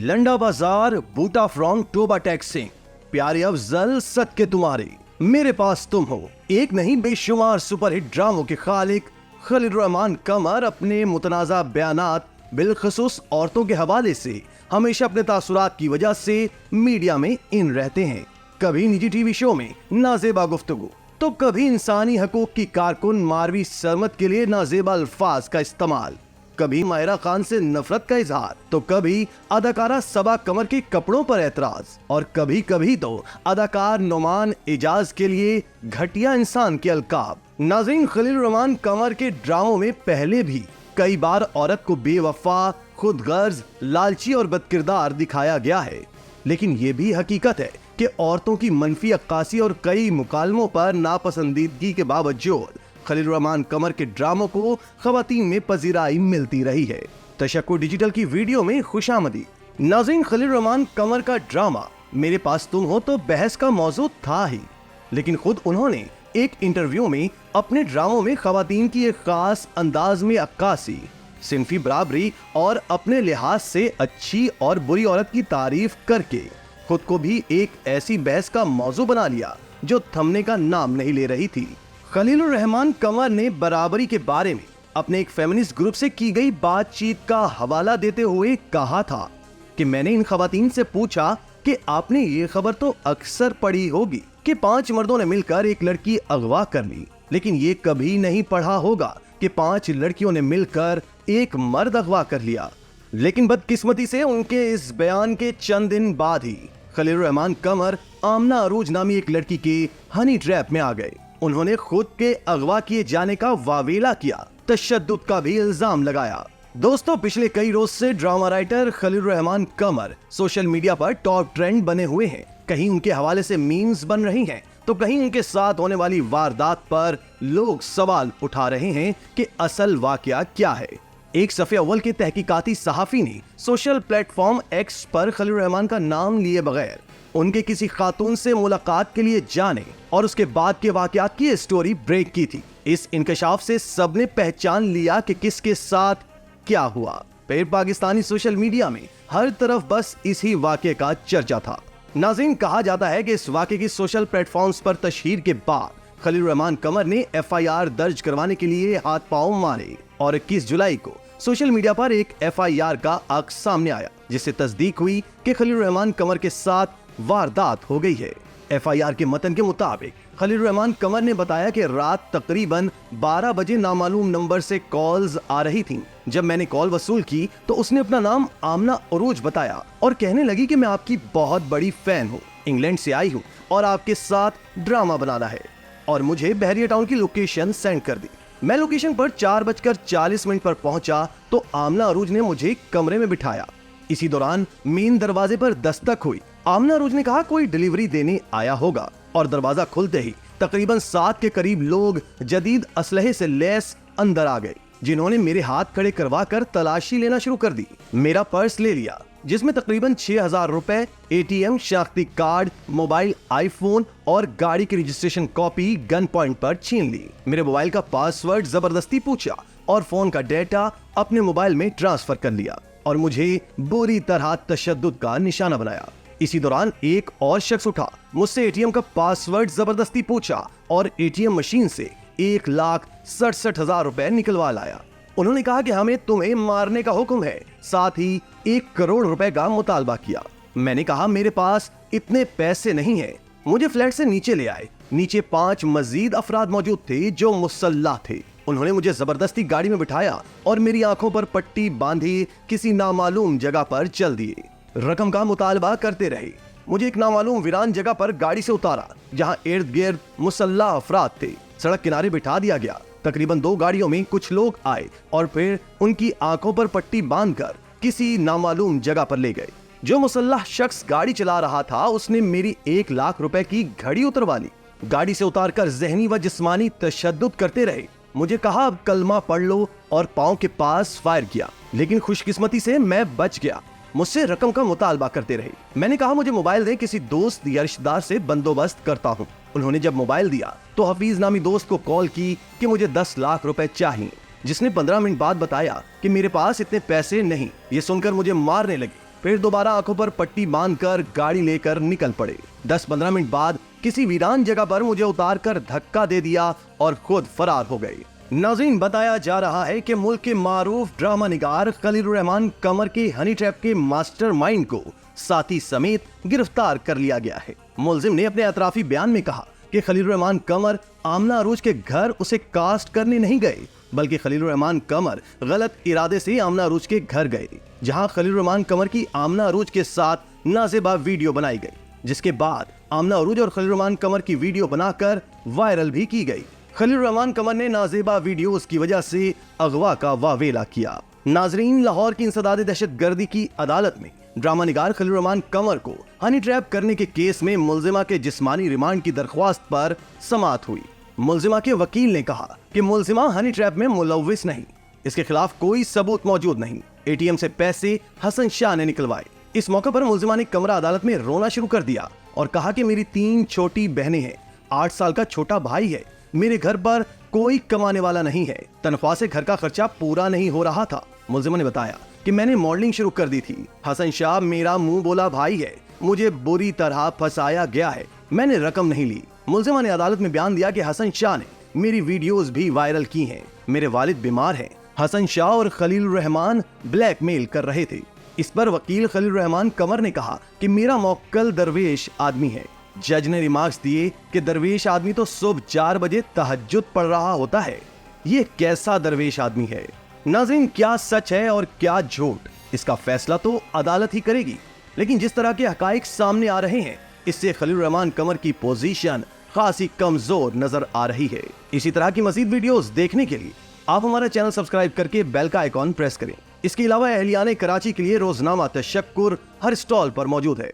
लंडा बाजार, बूटा from Toba taxing, प्यारे अफजल सद के तुम्हारे, मेरे पास तुम हो। एक नहीं बेशुमार सुपरहिट ड्रामों के खालिक खलील रहमान कमर अपने मुतनाज़ा बयानात बिलखसूस औरतों के हवाले से हमेशा अपने तासुरात की वजह से मीडिया में इन रहते हैं। कभी निजी टीवी शो में नाजेबा गुफ्तगू, तो कभी इंसानी हकूक की कारकुन मारवी सरमत के लिए नाजेबा अल्फाज का इस्तेमाल, कभी मायरा खान से नफरत का इजहार, तो कभी अदाकारा सबा कमर के कपड़ों पर एतराज, और कभी कभी तो अदाकार नुमान एजाज के लिए घटिया इंसान के अलकाब। नाज़रीन, खलील रहमान कमर के ड्रामों में पहले भी कई बार औरत को बेवफा, खुदगर्ज, लालची और बदकिरदार दिखाया गया है, लेकिन ये भी हकीकत है कि औरतों की मनफी अक्कासी और कई मुकालमों पर नापसंदीदगी के बावजूद खलील रहमान कमर के ड्रामों को खवातीन में पजीराई मिलती रही है। तशक्कुर डिजिटल की वीडियो में खुशामदी। नाज़रीन, खलील रहमान कमर का ड्रामा मेरे पास तुम हो तो बहस का मौजू था ही, लेकिन खुद उन्होंने एक इंटरव्यू में अपने ड्रामों में खवातीन की एक खास अंदाज में अक्कासी, सिनफी बराबरी और अपने लिहाज से अच्छी और बुरी औरत की तारीफ करके खुद को भी एक ऐसी बहस का मौजू बना लिया जो थमने का नाम नहीं ले रही थी। खलील रहमान कमर ने बराबरी के बारे में अपने एक फेमिनिस्ट ग्रुप से की गई बातचीत का हवाला देते हुए कहा था कि मैंने इन खवातीन से पूछा कि आपने ये खबर तो अक्सर पढ़ी होगी कि 5 मर्दों ने मिलकर एक लड़की अगवा कर ली, लेकिन ये कभी नहीं पढ़ा होगा कि 5 लड़कियों ने मिलकर एक मर्द अगवा कर लिया। लेकिन बदकिस्मती से उनके इस बयान के चंद दिन बाद ही खलील रहमान कमर आमना अरूज नामी एक लड़की के हनी ट्रैप में आ गए। उन्होंने खुद के अगवा किए जाने का वावेला किया, तशद्दुद का भी इल्जाम लगाया। दोस्तों, पिछले कई रोज से ड्रामा राइटर खलील रहमान कमर सोशल मीडिया पर टॉप ट्रेंड बने हुए हैं। कहीं उनके हवाले से मीम्स बन रही हैं, तो कहीं उनके साथ होने वाली वारदात पर लोग सवाल उठा रहे हैं कि असल वाकया क्या है। एक सफ़े अव्वल के तहकीकाती सहाफी ने सोशल प्लेटफॉर्म एक्स पर खलील रहमान का नाम लिए बगैर उनके किसी खातून से मुलाकात के लिए जाने और उसके बाद के वाकयात की स्टोरी ब्रेक की थी। इस इंकशाफ से सबने पहचान लिया कि किसके साथ क्या हुआ। फिर पाकिस्तानी सोशल मीडिया में हर तरफ बस इसी वाकये का चर्चा था। नाज़रीन, कहा जाता है कि इस वाकये की सोशल प्लेटफॉर्म्स पर तशहीर के बाद खलील रहमान कमर ने FIR दर्ज करवाने के लिए हाथ पांव मारे और 21 जुलाई को सोशल मीडिया पर एक FIR का अक्स सामने आया, जिससे तस्दीक हुई कि खलील रहमान कमर के साथ वारदात हो गई है। FIR के मतन के मुताबिक खलील रहमान कमर ने बताया कि रात तकरीबन 12 बजे नामालूम नंबर से कॉल्स आ रही थीं। जब मैंने कॉल वसूल की तो उसने अपना नाम आमना अरूज बताया और कहने लगी कि मैं आपकी बहुत बड़ी फैन हूँ, इंग्लैंड से आई हूँ और आपके साथ ड्रामा बनाना है, और मुझे बहरिया टाउन की लोकेशन सेंड कर दी। मैं लोकेशन पर 4:40 पर पहुंचा तो आमना अरूज ने मुझे कमरे में बिठाया। इसी दौरान मेन दरवाजे पर दस्तक हुई। आमना अरूज ने कहा कोई डिलीवरी देने आया होगा, और दरवाजा खुलते ही तकरीबन 7 के करीब लोग जदीद असलहे से लैस अंदर आ गए, जिन्होंने मेरे हाथ खड़े करवा कर तलाशी लेना शुरू कर दी। मेरा पर्स ले लिया, जिसमें तकरीबन 6000 रुपए, ATM, शनाख्ती कार्ड, मोबाइल, आईफोन और गाड़ी की रजिस्ट्रेशन कॉपी गन पॉइंट पर छीन ली। मेरे मोबाइल का पासवर्ड जबरदस्ती पूछा और फोन का डेटा अपने मोबाइल में ट्रांसफर कर लिया और मुझे बुरी तरह तशद्दुद का निशाना बनाया। इसी दौरान एक और शख्स उठा, मुझसे ATM का पासवर्ड जबरदस्ती पूछा और ATM मशीन से 1,67,000 रुपए निकलवा लाया। उन्होंने कहा कि हमें तुम्हें मारने का हुक्म है, साथ ही 1 करोड़ रुपए का मुतालबा किया। मैंने कहा मेरे पास इतने पैसे नहीं है, मुझे फ्लैट से नीचे ले आए। नीचे 5 मजीद अफराद मौजूद थे जो मुसल्लाह थे। उन्होंने मुझे जबरदस्ती गाड़ी में बिठाया और मेरी आंखों पर पट्टी बांधी किसी नामालूम जगह पर चल दिए। रकम का मुतालबा करते रहे। मुझे एक नामालूम वीरान जगह पर गाड़ी से उतारा, जहां इर्द गिर्द मुसल्लाह अफराद थे। सड़क किनारे बिठा दिया गया। तकरीबन 2 गाड़ियों में कुछ लोग आए और फिर उनकी आंखों पर पट्टी बांधकर किसी नामालूम जगह पर ले गए। जो मुसल्लाह शख्स गाड़ी चला रहा था उसने मेरी 1 लाख रुपए की घड़ी उतरवा ली। गाड़ी से उतारकर ज़हनी व जिस्मानी तशद्दुद करते रहे। मुझे कहा अब कलमा पढ़ लो और पाँव के पास फायर किया, लेकिन खुशकिस्मती से मैं बच गया। मुझसे रकम का मुतालबा करते रहे। मैंने कहा मुझे मोबाइल दे, किसी दोस्त या रिश्तेदार से बंदोबस्त करता हूँ। उन्होंने जब मोबाइल दिया तो हफीज नामी दोस्त को कॉल की कि मुझे 10 लाख रुपए चाहिए, जिसने 15 मिनट बाद बताया कि मेरे पास इतने पैसे नहीं। ये सुनकर मुझे मारने लगे। फिर दोबारा आंखों पर पट्टी बांधकर गाड़ी लेकर निकल पड़े। 10-15 मिनट बाद किसी वीरान जगह पर मुझे उतारकर धक्का दे दिया और खुद फरार हो गए। नाज़रीन, बताया जा रहा है कि मुल्क के मारूफ ड्रामा निगार खलीलुर रहमान कमर के हनी ट्रैप के मास्टरमाइंड को साथी समेत गिरफ्तार कर लिया गया है। मुलजिम ने अपने अतराफी बयान में कहा कि खलीलुर रहमान कमर आमना अरूज के घर उसे कास्ट करने नहीं गए, बल्कि खलीलुर रहमान कमर गलत इरादे से आमना अरूज के घर गए, जहां खलीलुर रहमान कमर की आमना अरूज के साथ नाजेबा वीडियो बनाई गई, जिसके बाद आमना अरूज और खलीलुर रहमान कमर की वीडियो बनाकर वायरल भी की गई। खलीलुर रहमान कमर ने नाजेबा वीडियोस की वजह से अगवा का वावेला किया। नाजरीन, लाहौर की इंसदाद दहशतगर्दी की अदालत में ड्रामा निगार खलीलुर रहमान कमर को हनी ट्रैप करने के केस में मुलजिमा के जिस्मानी रिमांड की दरख्वास्त पर समाअत हुई। मुलजिमा के वकील ने कहा कि मुलजिमा हनी ट्रैप में मुलव्विस नहीं, इसके खिलाफ कोई सबूत मौजूद नहीं। एटीएम से पैसे हसन शाह ने निकलवाए। इस मौके पर मुलजिमा ने कमरा अदालत में रोना शुरू कर दिया और कहा कि मेरी 3 छोटी बहनें हैं, 8 साल का छोटा भाई है, मेरे घर पर कोई कमाने वाला नहीं है, तनख्वाह से घर का खर्चा पूरा नहीं हो रहा था। मुलजिमा ने बताया कि मैंने मॉडलिंग शुरू कर दी थी। हसन शाह मेरा मुंह बोला भाई है, मुझे बुरी तरह फंसाया गया है, मैंने रकम नहीं ली। मुलजिमा ने अदालत में बयान दिया कि हसन शाह ने मेरी वीडियोस भी वायरल की हैं, मेरे वालिद बीमार हैं, हसन शाह और खलीलुर रहमान ब्लैकमेल कर रहे थे। इस पर वकील खलीलुर रहमान कमर ने कहा कि मेरा मौक्कल दरवेश आदमी है। जज ने रिमार्क्स दिए कि दरवेश आदमी तो सुबह 4 बजे तहज्जुद पढ़ रहा होता है, ये कैसा दरवेश आदमी है। नाज़रीन, क्या सच है और क्या झूठ, इसका फैसला तो अदालत ही करेगी, लेकिन जिस तरह के हकाइक सामने आ रहे हैं, इससे खलीलुर रहमान कमर की पोजीशन खासी कमजोर नजर आ रही है। इसी तरह की मजीद वीडियोस देखने के लिए आप हमारा चैनल सब्सक्राइब करके बेल का आइकॉन प्रेस करें। इसके अलावा अहलियाने कराची के लिए रोजनामा तशक्कुर हर स्टॉल पर मौजूद है।